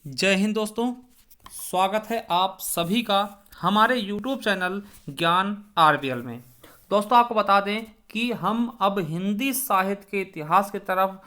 जय हिंद दोस्तों। स्वागत है आप सभी का हमारे YouTube चैनल ज्ञान आरबीएल में। दोस्तों आपको बता दें कि हम अब हिंदी साहित्य के इतिहास की तरफ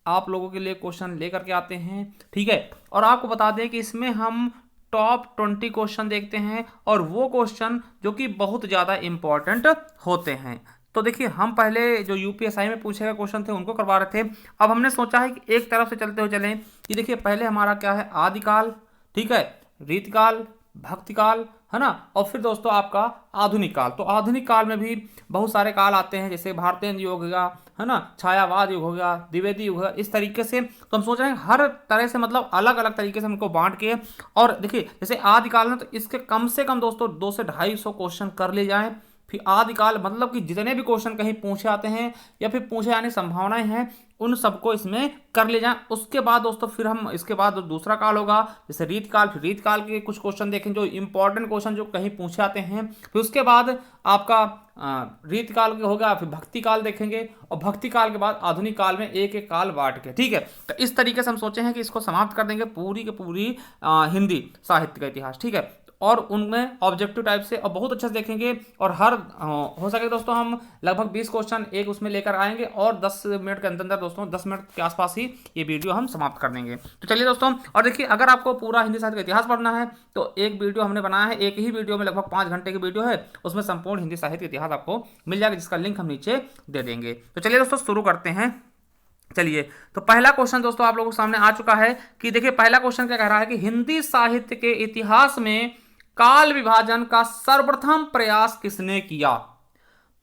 आप लोगों के लिए क्वेश्चन लेकर के आते हैं, ठीक है। और आपको बता दें कि इसमें हम टॉप 20 क्वेश्चन देखते हैं और वो क्वेश्चन जो कि बहुत ज़्यादा इम्पोर्टेंट होते हैं। तो देखिए, हम पहले जो यूपीएसआई में पूछे गए क्वेश्चन थे उनको करवा रहे थे। अब हमने सोचा है कि एक तरफ से चलते हुए चलें कि देखिए, पहले हमारा क्या है, आदिकाल, ठीक है, रीतकाल, भक्तिकाल, है ना, और फिर दोस्तों आपका आधुनिक काल। तो आधुनिक काल में भी बहुत सारे काल आते हैं, जैसे भारतीय युग हो गया, है ना, छायावाद युग हो गया, द्विवेदी युग हो गया, इस तरीके से। तो हम सोच रहे हैं हर तरह से, मतलब अलग अलग तरीके से हमको बांट के। और देखिए, जैसे आदिकाल में तो इसके कम से कम दोस्तों 200 से 250 क्वेश्चन कर ले जाएं। फिर आदिकाल मतलब कि जितने भी क्वेश्चन कहीं पूछे आते हैं या फिर पूछे जाने की संभावनाएं हैं, उन सबको इसमें कर ले जाएं। उसके बाद दोस्तों फिर हम इसके बाद दूसरा काल होगा, जैसे रीतकाल। फिर रीतकाल के कुछ क्वेश्चन देखें जो इंपॉर्टेंट क्वेश्चन जो कहीं पूछे आते हैं। फिर उसके बाद आपका रीतकाल के होगा, फिर भक्ति काल देखेंगे, और भक्ति काल के बाद आधुनिक काल में एक एक काल बांट के, ठीक है। तो इस तरीके से हम सोचे हैं कि इसको समाप्त कर देंगे पूरी की पूरी हिंदी साहित्य का इतिहास, ठीक है। और उनमें ऑब्जेक्टिव टाइप से और बहुत अच्छे से देखेंगे। और हर हो सके दोस्तों हम लगभग 20 क्वेश्चन एक उसमें लेकर आएंगे, और 10 मिनट के अंदर दोस्तों 10 मिनट के आसपास ही ये वीडियो हम समाप्त कर देंगे। तो चलिए दोस्तों, और देखिए, अगर आपको पूरा हिंदी साहित्य का इतिहास पढ़ना है तो एक वीडियो हमने बनाया है, एक ही वीडियो में लगभग 5 घंटे की वीडियो है, उसमें संपूर्ण हिंदी साहित्य का इतिहास आपको मिल जाएगा, जिसका लिंक हम नीचे दे देंगे। तो चलिए दोस्तों शुरू करते हैं। चलिए, तो पहला क्वेश्चन दोस्तों आप लोगों के सामने आ चुका है कि देखिए, पहला क्वेश्चन क्या कह रहा है कि हिंदी साहित्य के इतिहास में काल विभाजन का सर्वप्रथम प्रयास किसने किया।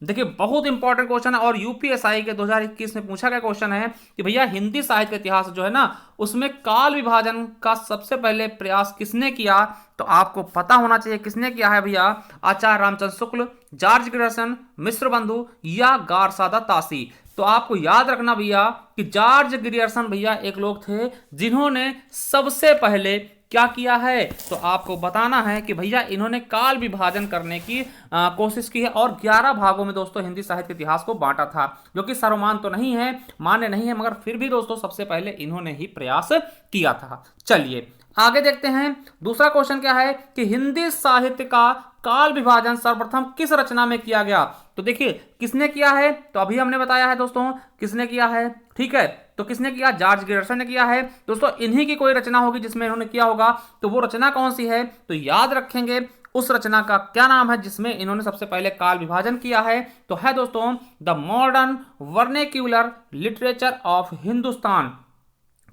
देखिए, बहुत इंपॉर्टेंट क्वेश्चन है और यूपीएसआई के 2021 में पूछा गया क्वेश्चन है कि भैया हिंदी साहित्य का इतिहास जो है ना, उसमें काल विभाजन का सबसे पहले प्रयास किसने किया। तो आपको पता होना चाहिए किसने किया है भैया। आचार्य रामचंद्र शुक्ल, जॉर्ज ग्रियर्सन, मिश्र बंधु या गारसादा तासी। तो आपको याद रखना भैया कि जॉर्ज ग्रियर्सन भैया एक लोग थे जिन्होंने सबसे पहले क्या किया है। तो आपको बताना है कि भैया इन्होंने काल विभाजन करने की कोशिश की है, और 11 भागों में दोस्तों हिंदी साहित्य के इतिहास को बांटा था, जो कि सर्वमान तो नहीं है, मान्य नहीं है, मगर फिर भी दोस्तों सबसे पहले इन्होंने ही प्रयास किया था। चलिए आगे देखते हैं। दूसरा क्वेश्चन क्या है कि हिंदी साहित्य का काल विभाजन सर्वप्रथम किस रचना में किया गया। तो देखिए, किसने किया है, तो अभी हमने बताया है दोस्तों किसने किया है, ठीक है। तो किसने किया, जॉर्ज ग्रियर्सन ने किया है दोस्तों। इन्हीं की कोई रचना होगी जिसमें इन्होंने किया होगा, तो वो रचना कौन सी है, तो याद रखेंगे उस रचना का क्या नाम है जिसमें इन्होंने सबसे पहले काल विभाजन किया है। तो है दोस्तों the modern vernacular literature of Hindustan,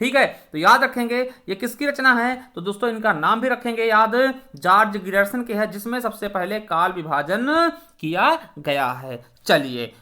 ठीक है। तो याद रखेंगे ये किसकी रचना है, तो दोस्तों इनका नाम भी रखेंगे याद, जॉर्ज ग्रियर्सन के है, जिसमें सबसे पहले काल विभाजन किया गया है। चलिए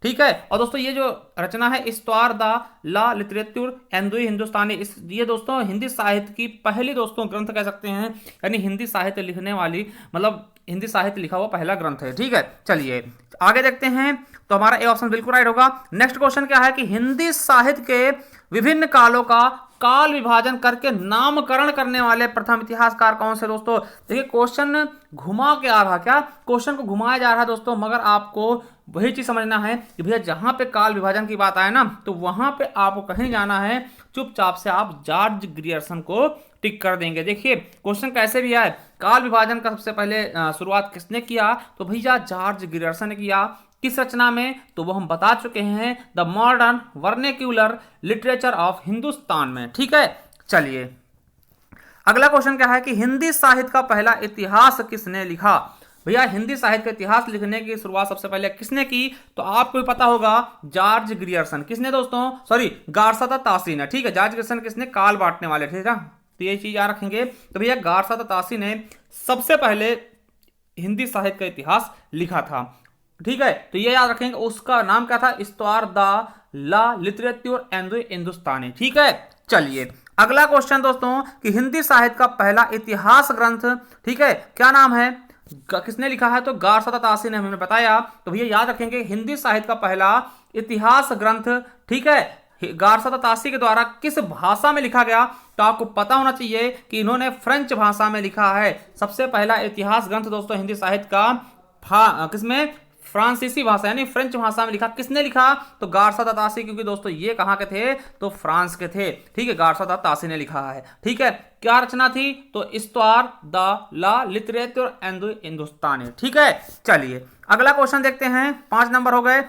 ठीक है। और दोस्तों ये जो रचना है इस्तवार द ला लिटरेचर एंदुई हिंदुस्तानी, इस ये दोस्तों हिंदी साहित्य की पहली दोस्तों ग्रंथ कह सकते हैं, यानी हिंदी साहित्य लिखने वाली, मतलब हिंदी साहित्य लिखा हुआ पहला ग्रंथ है, ठीक है। चलिए आगे देखते हैं। तो हमारा ए ऑप्शन बिल्कुल राइट होगा। नेक्स्ट क्वेश्चन क्या है कि हिंदी साहित्य के विभिन्न कालों का काल विभाजन करके नामकरण करने वाले प्रथम इतिहासकार कौन से। दोस्तों देखिए, क्वेश्चन घुमा के आ रहा, क्या क्वेश्चन को घुमाया जा रहा है दोस्तों, मगर आपको वही चीज समझना है कि भैया जहां पे काल विभाजन की बात आए ना, तो वहां पे आपको कहीं जाना है, चुपचाप से आप जॉर्ज ग्रियर्सन को टिक कर देंगे। देखिए क्वेश्चन कैसे भी आए, काल विभाजन का सबसे पहले शुरुआत किसने किया, तो भैया जॉर्ज ग्रियर्सन ने किया। किस रचना में, तो वो हम बता चुके हैं, the modern vernacular literature of Hindustan में, ठीक है। चलिए अगला क्वेश्चन क्या है कि हिंदी साहित्य का पहला इतिहास किसने लिखा। भैया हिंदी साहित्य का इतिहास लिखने की शुरुआत सबसे पहले किसने की, तो आपको भी पता होगा, जॉर्ज ग्रियर्सन। किसने दोस्तों, सॉरी, गारसादा तासी ने, ठीक है। जॉर्ज ग्रियर्सन किसने, काल बांटने वाले, ठीक है। तो ये चीज याद रखेंगे। तो भैया गारसादा तासी ने सबसे पहले हिंदी साहित्य का इतिहास लिखा था, ठीक है। तो ये याद रखेंगे, उसका नाम क्या था, इस्तवार द ला लिटरेचर एंदुई हिंदुस्तानी, ठीक है। चलिए अगला क्वेश्चन दोस्तों कि हिंदी साहित्य का पहला इतिहास ग्रंथ, ठीक है, क्या नाम है, किसने लिखा है, तो गारसादा तासी ने हमें बताया। तो भैया याद रखेंगे हिंदी साहित्य का पहला इतिहास ग्रंथ, ठीक है, गारसादा तासी के द्वारा किस भाषा में लिखा गया। तो आपको पता होना चाहिए कि इन्होंने फ्रेंच भाषा में लिखा है। सबसे पहला इतिहास ग्रंथ दोस्तों हिंदी साहित्य का किसमें, फ्रांसीसी भाषा यानी फ्रेंच भाषा में लिखा। किसने लिखा? तो गार्सा द तासी, क्योंकि दोस्तों ये कहाँ के थे? तो फ्रांस के थे। ठीक है, गार्सा द तासी ने लिखा है। ठीक है, क्या रचना थी? तो इस्तार द ला लिटरेचर एंड हिंदुस्तानी। ठीक है, चलिए अगला क्वेश्चन देखते हैं। 5 नंबर हो गए।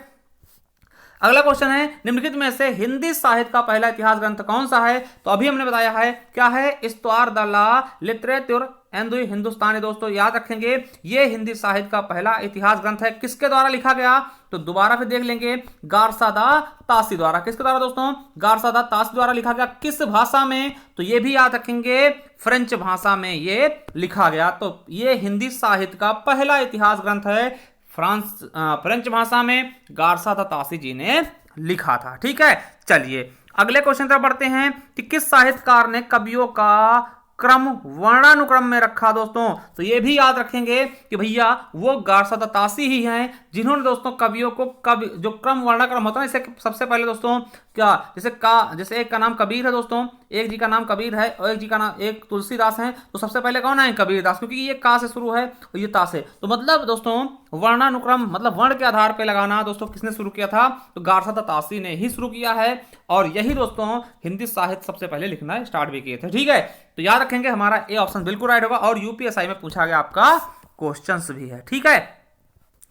अगला क्वेश्चन है, निम्नलिखित में से हिंदी साहित्य का पहला इतिहास ग्रंथ कौन सा है? तो अभी हमने बताया है क्या है, इस्तार द ला लिटरेचर एंड हिंदुस्तानी। दोस्तों याद रखेंगे, ये हिंदी साहित्य का पहला इतिहास ग्रंथ है। किसके द्वारा लिखा गया? तो दोबारा फिर देख लेंगे, गार्सा द तासी द्वारा। किसके द्वारा दोस्तों? गार्सा द तासी द्वारा लिखा गया। किस भाषा में? तो ये भी याद रखेंगे, फ्रेंच भाषा में ये लिखा गया। तो ये हिंदी साहित्य का पहला इतिहास ग्रंथ है, फ्रेंच भाषा में गार्सा द तासी जी ने लिखा था। ठीक है, चलिए अगले क्वेश्चन पर बढ़ते हैं कि किस साहित्यकार ने कवियों का क्रम वर्णानुक्रम में रखा? दोस्तों तो ये भी याद रखेंगे कि भैया वो गार्सा द तासी ही हैं जिन्होंने दोस्तों कवियों को कवि जो क्रम वर्णानुक्रम होता है, इसे सबसे पहले दोस्तों क्या, जैसे एक का नाम कबीर है दोस्तों, एक जी का नाम कबीर है और एक जी का नाम एक तुलसीदास है। तो सबसे पहले कौन है? कबीरदास, क्योंकि ये का से शुरू है और ये ता से। तो मतलब दोस्तों वर्णानुक्रम मतलब वर्ण के आधार पर लगाना दोस्तों किसने शुरू किया था? तो गार्सा द तासी ने ही शुरू किया है। और यही दोस्तों हिंदी साहित्य सबसे पहले लिखना स्टार्ट भी किए थे। ठीक है, तो याद रखेंगे हमारा ए ऑप्शन बिल्कुल राइट होगा और यूपीएसआई में पूछा गया आपका क्वेश्चंस भी है। ठीक है,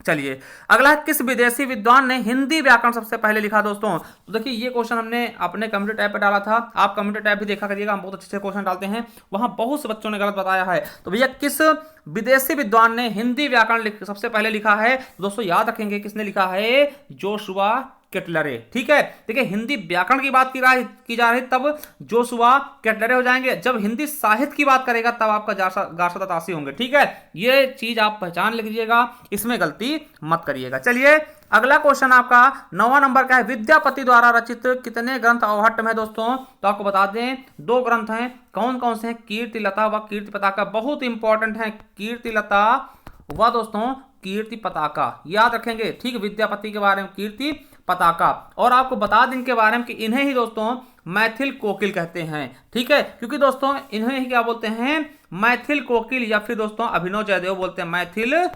चलिए अगला, किस विदेशी विद्वान ने हिंदी व्याकरण सबसे पहले लिखा? दोस्तों तो देखिए ये क्वेश्चन हमने अपने कम्प्यूटर टैब पे डाला था, आप कम्प्यूटर टैब भी देखा करिएगा, हम बहुत अच्छे क्वेश्चन डालते हैं, वहां बहुत से बच्चों ने गलत बताया है। तो भैया किस विदेशी विद्वान ने हिंदी व्याकरण सबसे पहले लिखा है? दोस्तों याद रखेंगे किसने लिखा है? जोशुआ केटलरे। ठीक है, देखिए हिंदी व्याकरण की बात की जा रही तब जोशुआ केटलरे हो जाएंगे, जब हिंदी साहित्य की बात करेगा तब आपका गार्सा द तासी होंगे। ठीक है, ये चीज आप पहचान लीजिएगा, इसमें गलती मत करिएगा। चलिए अगला क्वेश्चन आपका 9वां नंबर का है, विद्यापति द्वारा रचित कितने ग्रंथ अवहट्ट में? दोस्तों तो आपको बता दें 2 ग्रंथ हैं। कौन कौन से हैं? कीर्तिलता व कीर्ति पताका, बहुत इंपॉर्टेंट है कीर्तिलता व दोस्तों कीर्ति पताका, याद रखेंगे। ठीक, विद्यापति के बारे में कीर्ति पताका। और आपको बता दें इनके बारे में कि इन्हें ही दोस्तों मैथिल कोकिल कहते हैं। ठीक है, क्योंकि दोस्तों इन्हें ही क्या बोलते हैं? मैथिल कोकिल, या फिर दोस्तों अभिनव जयदेव बोलते हैं मैथिल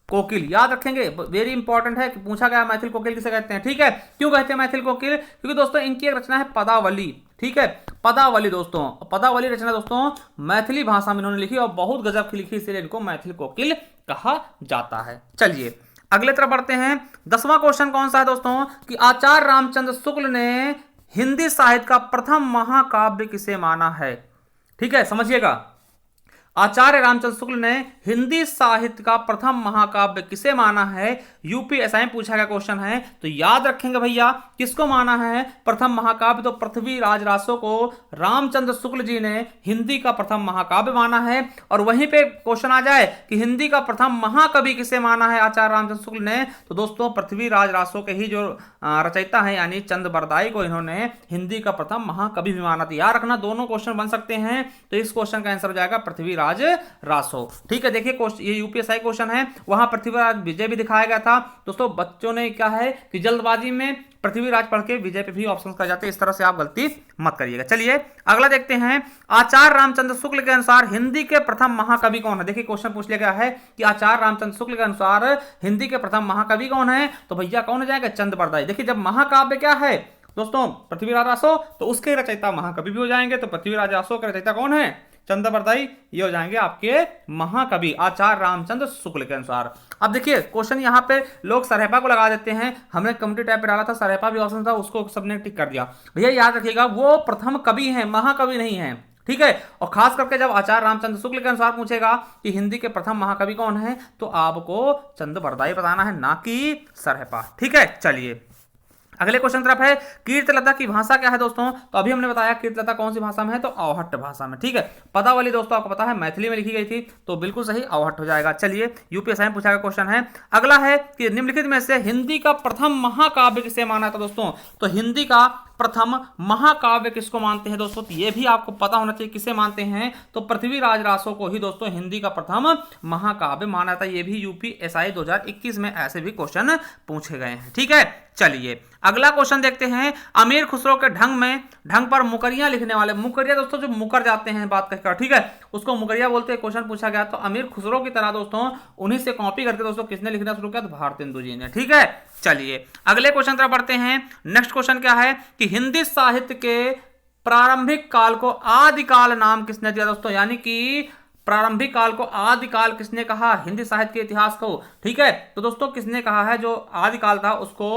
कोकिल। याद रखेंगे, वेरी इंपॉर्टेंट है कि पूछा गया मैथिल कोकिल किसे कहते हैं। ठीक है, क्यों कहते हैं मैथिल कोकिल? क्योंकि दोस्तों इनकी एक रचना है पदावली। ठीक है, पदावली दोस्तों, पदावली रचना दोस्तों मैथिली भाषा में इन्होंने लिखी और बहुत गजब की लिखी, इसलिए इनको मैथिल कोकिल कहा जाता है। चलिए अगले तरफ बढ़ते हैं। 10वां क्वेश्चन कौन सा है दोस्तों? कि आचार्य रामचंद्र शुक्ल ने हिंदी साहित्य का प्रथम महाकाव्य किसे माना है? ठीक है, समझिएगा, आचार्य रामचंद्र शुक्ल ने हिंदी साहित्य का प्रथम महाकाव्य किसे माना है? यूपीएसआई में पूछा गया क्वेश्चन है। तो याद रखेंगे भैया किसको माना है प्रथम महाकाव्य? तो पृथ्वीराज रासो को रामचंद्र शुक्ल जी ने हिंदी का प्रथम महाकाव्य माना है। और वहीं पे क्वेश्चन आ जाए कि हिंदी का प्रथम महाकवि किसे माना है आचार्य रामचंद्र शुक्ल ने? तो दोस्तों पृथ्वीराज रासो के ही जो रचयिता है यानी चंद बरदाई को इन्होंने हिंदी का प्रथम महाकवि भी माना था। याद रखना दोनों क्वेश्चन बन सकते हैं, तो इस क्वेश्चन का आंसर हो जाएगा पृथ्वीराज रासो। ठीक है, देखिए ये यूपीएसआई क्वेश्चन है, वहां पृथ्वीराज विजय भी दिखाया गया था। दोस्तों बच्चों ने क्या है कि जल्दबाजी में पृथ्वीराज पढ़ के विजय पे भी ऑप्शन कर जाते हैं, इस तरह से आप गलती मत करिएगा। चलिए अगला देखते हैं, आचार्य रामचंद्र शुक्ल के अनुसार हिंदी के प्रथम महाकवि कौन है? देखिए क्वेश्चन पूछ लिया गया है कि आचार्य रामचंद्र शुक्ल के अनुसार हिंदी के प्रथम महाकवि कौन है? तो भैया कौन हो जाएगा? चंद बरदाई। देखिए जब महाकाव्य क्या है दोस्तों पृथ्वीराज रासो, तो उसके रचयिता महाकवि भी हो जाएंगे। तो पृथ्वीराज रासो के रचयिता कौन है? चंद बरदाई, ये हो जाएंगे आपके महाकवि आचार्य रामचंद्र शुक्ल के अनुसार। अब देखिए क्वेश्चन यहाँ पे लोग सरहपा को लगा देते हैं, हमने कम्युनिटी टैब पे डाला था, सरहपा भी ऑप्शन था, उसको सबने टिक कर दिया। भैया याद रखिएगा वो प्रथम कवि हैं, महाकवि नहीं है। ठीक है, और खास करके जब आचार्य रामचंद्र शुक्ल के अनुसार पूछेगा कि हिंदी के प्रथम महाकवि कौन है, तो आपको चंद बरदाई बताना है, ना कि सरहपा। ठीक है, चलिए अगले क्वेश्चन तरफ है, कीर्तिलता की भाषा क्या है दोस्तों? तो अभी हमने बताया कीर्तिलता कौन सी भाषा में है, तो अवहट्ट भाषा में। ठीक है, पदावली दोस्तों आपको पता है मैथिली में लिखी गई थी, तो बिल्कुल सही अवहट्ट हो जाएगा। चलिए यूपीएसआई में पूछा गया क्वेश्चन है। अगला है कि निम्नलिखित में से हिंदी का प्रथम महाकाव्य किसे माना था दोस्तों? तो हिंदी का प्रथम महाकाव्य किसको मानते हैं दोस्तों? तो ये भी आपको पता होना चाहिए किसे मानते हैं, तो पृथ्वीराज रासो को ही दोस्तों हिंदी का प्रथम महाकाव्य माना था। ये भी यूपीएसआई 2021 में ऐसे भी क्वेश्चन पूछे गए हैं। ठीक है, चलिए अगला क्वेश्चन देखते हैं। अमीर खुसरो के ढंग पर मुकरियां लिखने वाले, मुकरिया दोस्तों जो मुकर जाते हैं बात कहकर, ठीक है, उसको मुकरिया बोलते हैं। क्वेश्चन पूछा गया तो अमीर खुसरो की तरह दोस्तों उन्हीं से कॉपी करके दोस्तों किसने लिखना शुरू किया? तो भारतेंदु जी ने। ठीक है, चलिए अगले क्वेश्चन तरफ बढ़ते हैं। नेक्स्ट क्वेश्चन क्या है कि हिंदी साहित्य के प्रारंभिक काल को आदिकाल नाम किसने दिया दोस्तों? यानी कि प्रारंभिक काल को आदिकाल किसने कहा हिंदी साहित्य के इतिहास को? ठीक है, तो दोस्तों किसने कहा है जो आदिकाल था उसको,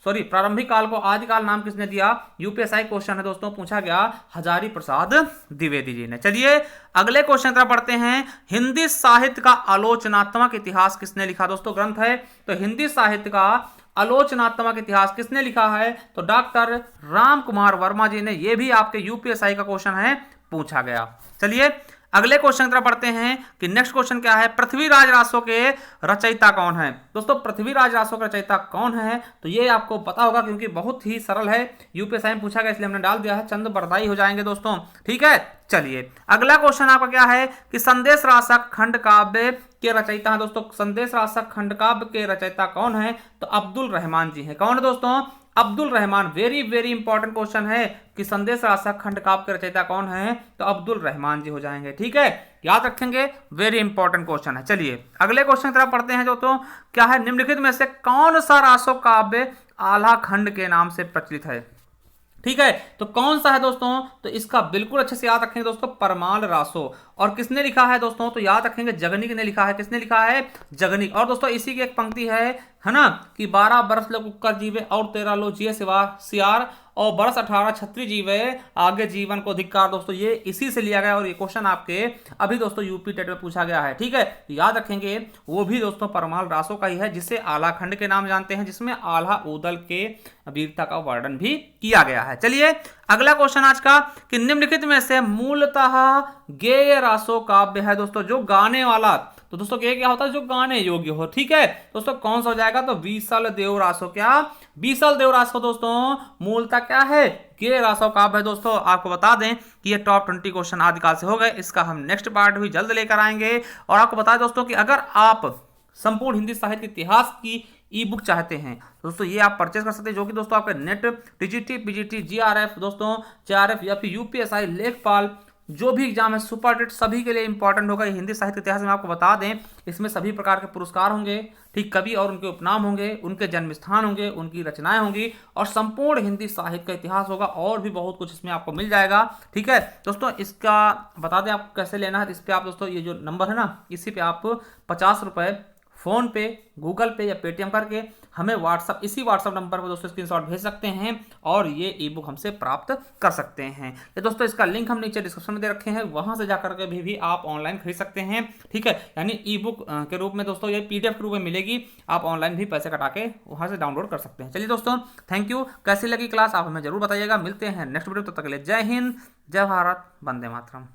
सॉरी प्रारंभिक काल को आदिकाल नाम किसने दिया? यूपीएसआई क्वेश्चन है दोस्तों, पूछा गया हजारी प्रसाद द्विवेदी जी ने। चलिए अगले क्वेश्चन तरफ बढ़ते हैं। हिंदी साहित्य का आलोचनात्मक इतिहास किसने लिखा दोस्तों? ग्रंथ है, तो हिंदी साहित्य का आलोचनात्मक इतिहास किसने लिखा है? तो डॉक्टर राम कुमार वर्मा जी ने। यह भी आपके यूपीएसआई का क्वेश्चन है, पूछा गया। चलिए अगले क्वेश्चन तरफ बढ़ते हैं कि नेक्स्ट क्वेश्चन क्या है? पृथ्वीराज रासो के रचयिता कौन है दोस्तों? पृथ्वीराज रासो के रचयिता कौन है? तो ये आपको पता होगा क्योंकि बहुत ही सरल है, यूपीएसआई में पूछा गया इसलिए हमने डाल दिया है। चंद बरदाई हो जाएंगे दोस्तों। ठीक है, चलिए अगला क्वेश्चन आपका क्या है कि संदेश रासक खंड काव्य के रचयिता है दोस्तों। संदेश रासक खंड काव्य के रचयिता कौन है? तो अब्दुल रहमान जी है। कौन है दोस्तों? Abdul Rahman. Very very important question है कि संदेश रासक खंड काव्य के रचयिता कौन है? तो अब्दुल रहमान जी हो जाएंगे। ठीक है, याद रखेंगे, वेरी इंपॉर्टेंट क्वेश्चन है। चलिए अगले क्वेश्चन की तरफ पढ़ते हैं जो तो क्या है? निम्नलिखित में से कौन सा रासो काव्य आल्हा खंड के नाम से प्रचलित है? ठीक है, तो कौन सा है दोस्तों? तो इसका बिल्कुल अच्छे से याद रखेंगे दोस्तों, परमाल रासो। और किसने लिखा है दोस्तों? तो याद रखेंगे जगनिक ने लिखा है। किसने लिखा है? जगनिक। और दोस्तों इसी की एक पंक्ति है ना कि 12 बरस लोग कुकर जीवे और 13 लो जिये सियार और बरस 18 छत्री जीवे आगे जीवन को धिक्कार। दोस्तों ये इसी से लिया गया और ये क्वेश्चन आपके अभी दोस्तों यूपी टेट में पूछा गया है। ठीक है, याद रखेंगे वो भी दोस्तों परमाल रासो का ही है जिसे आल्हा खंड के नाम जानते हैं, जिसमें आल्हा उदल के वीरता का वर्णन भी किया गया है। चलिए अगला क्वेश्चन आज का कि निम्नलिखित में से मूलतः गेय रासो काव्य है दोस्तों जो गाने वाला। तो दोस्तों गेय क्या होता है? जो गाने योग्य हो। ठीक है दोस्तों, कौन सा हो जाएगा? तो बीसल देव रासो। क्या? बीसल देव रासो दोस्तों मूलतः क्या है? गेय रासो काव्य है दोस्तों। आपको बता दें कि ये टॉप 20 क्वेश्चन आदिकाल से हो गए। इसका हम नेक्स्ट पार्ट भी जल्द लेकर आएंगे। और आपको बता दें दोस्तों कि अगर आप संपूर्ण हिंदी साहित्य इतिहास की ई बुक चाहते हैं दोस्तों ये आप परचेज कर सकते हैं, जो कि दोस्तों आपके नेट, टीजीटी, पीजीटी, जीआरएफ दोस्तों, जेआरएफ या फिर यूपीएसआई, लेखपाल जो भी एग्जाम है सुपर टेट सभी के लिए इंपॉर्टेंट होगा। हिंदी साहित्य इतिहास में आपको बता दें इसमें सभी प्रकार के पुरस्कार होंगे, ठीक, कवि और उनके उपनाम होंगे, उनके जन्म स्थान होंगे, उनकी रचनाएं होंगी और संपूर्ण हिंदी साहित्य का इतिहास होगा और भी बहुत कुछ इसमें आपको मिल जाएगा। ठीक है दोस्तों, इसका बता दें आपको कैसे लेना है। इस पर आप दोस्तों ये जो नंबर है ना, इसी पे आप 50 रुपये फोन पे, गूगल पे या पेटीएम करके हमें व्हाट्सअप, इसी व्हाट्सअप नंबर पर दोस्तों स्क्रीनशॉट भेज सकते हैं और ये ई बुक हमसे प्राप्त कर सकते हैं। ये दोस्तों इसका लिंक हम नीचे डिस्क्रिप्शन में दे रखे हैं, वहां से जाकर के भी आप ऑनलाइन खरीद सकते हैं। ठीक है, यानी ई बुक के रूप में दोस्तों ये पीडीएफ के रूप में मिलेगी, आप ऑनलाइन भी पैसे कटा के वहां से डाउनलोड कर सकते हैं। चलिए दोस्तों थैंक यू। कैसी लगी क्लास आप हमें जरूर बताइएगा। मिलते हैं नेक्स्ट वीडियो, तब तक के लिए जय हिंद, जय भारत, वंदे मातरम।